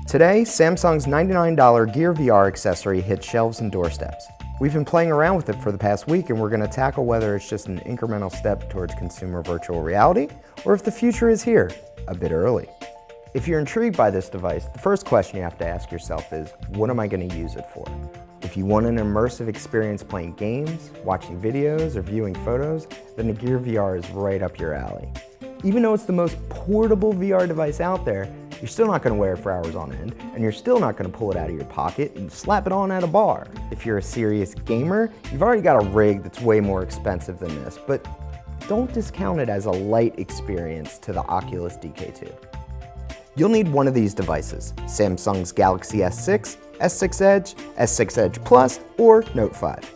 Today, Samsung's $99 Gear VR accessory hits shelves and doorsteps. We've been playing around with it for the past week, and we're going to tackle whether it's just an incremental step towards consumer virtual reality, or if the future is here, a bit early. If you're intrigued by this device, the first question you have to ask yourself is, what am I going to use it for? If you want an immersive experience playing games, watching videos, or viewing photos, then the Gear VR is right up your alley. Even though it's the most portable VR device out there, you're still not going to wear it for hours on end, and you're still not going to pull it out of your pocket and slap it on at a bar. If you're a serious gamer, you've already got a rig that's way more expensive than this, but don't discount it as a light experience to the Oculus DK2. You'll need one of these devices, Samsung's Galaxy S6, S6 Edge, S6 Edge Plus, or Note 5.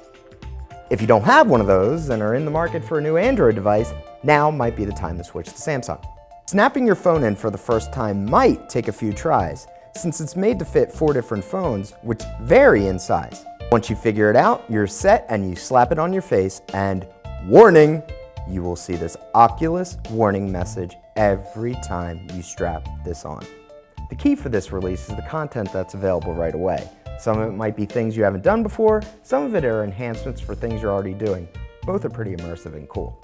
If you don't have one of those and are in the market for a new Android device, now might be the time to switch to Samsung. Snapping your phone in for the first time might take a few tries, since it's made to fit 4 different phones, which vary in size. Once you figure it out, you're set and you slap it on your face and, warning, you will see this Oculus warning message every time you strap this on. The key for this release is the content that's available right away. Some of it might be things you haven't done before, some of it are enhancements for things you're already doing. Both are pretty immersive and cool.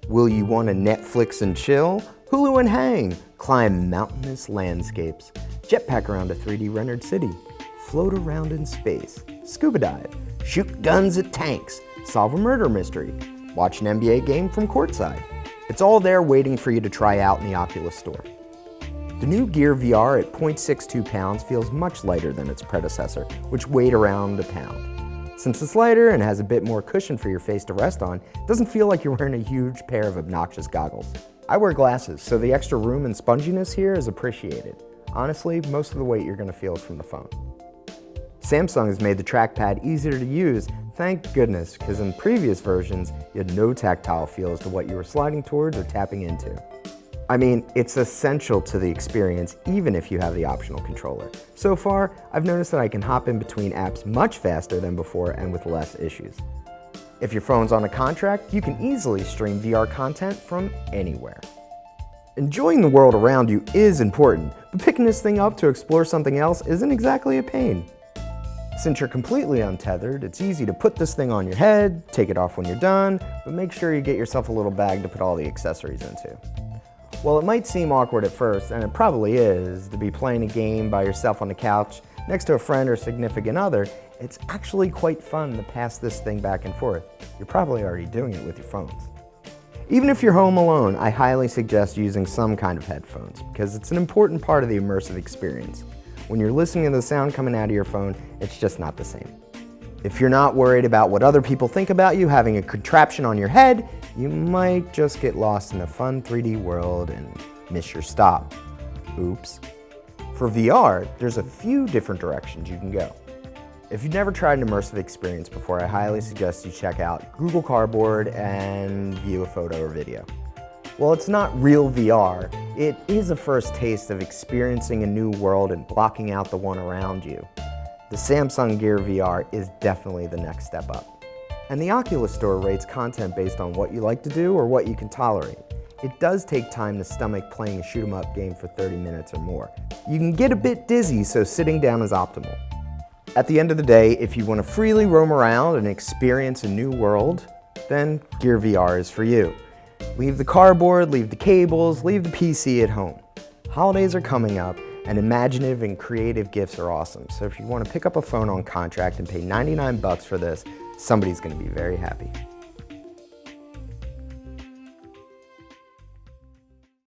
Will you want to Netflix and chill, Hulu and hang, climb mountainous landscapes, jetpack around a 3D rendered city, float around in space, scuba dive, shoot guns at tanks, solve a murder mystery, watch an NBA game from courtside? It's all there waiting for you to try out in the Oculus store. The new Gear VR at 0.62 pounds feels much lighter than its predecessor, which weighed around a pound. Since it's lighter and has a bit more cushion for your face to rest on, it doesn't feel like you're wearing a huge pair of obnoxious goggles. I wear glasses, so the extra room and sponginess here is appreciated. Honestly, most of the weight you're going to feel is from the phone. Samsung has made the trackpad easier to use, thank goodness, because in previous versions, you had no tactile feel as to what you were sliding towards or tapping into. I mean, it's essential to the experience even if you have the optional controller. So far, I've noticed that I can hop in between apps much faster than before and with less issues. If your phone's on a contract, you can easily stream VR content from anywhere. Enjoying the world around you is important, but picking this thing up to explore something else isn't exactly a pain. Since you're completely untethered, it's easy to put this thing on your head, take it off when you're done, but make sure you get yourself a little bag to put all the accessories into. While it might seem awkward at first, and it probably is, to be playing a game by yourself on the couch next to a friend or significant other, it's actually quite fun to pass this thing back and forth. You're probably already doing it with your phones. Even if you're home alone, I highly suggest using some kind of headphones, because it's an important part of the immersive experience. When you're listening to the sound coming out of your phone, it's just not the same. If you're not worried about what other people think about you having a contraption on your head, you might just get lost in a fun 3D world and miss your stop. Oops. For VR, there's a few different directions you can go. If you've never tried an immersive experience before, I highly suggest you check out Google Cardboard and view a photo or video. While it's not real VR, it is a first taste of experiencing a new world and blocking out the one around you. The Samsung Gear VR is definitely the next step up. And the Oculus Store rates content based on what you like to do or what you can tolerate. It does take time to stomach playing a shoot-'em-up game for 30 minutes or more. You can get a bit dizzy, so sitting down is optimal. At the end of the day, if you want to freely roam around and experience a new world, then Gear VR is for you. Leave the cardboard, leave the cables, leave the PC at home. Holidays are coming up, and imaginative and creative gifts are awesome. So if you want to pick up a phone on contract and pay $99 for this, somebody's going to be very happy.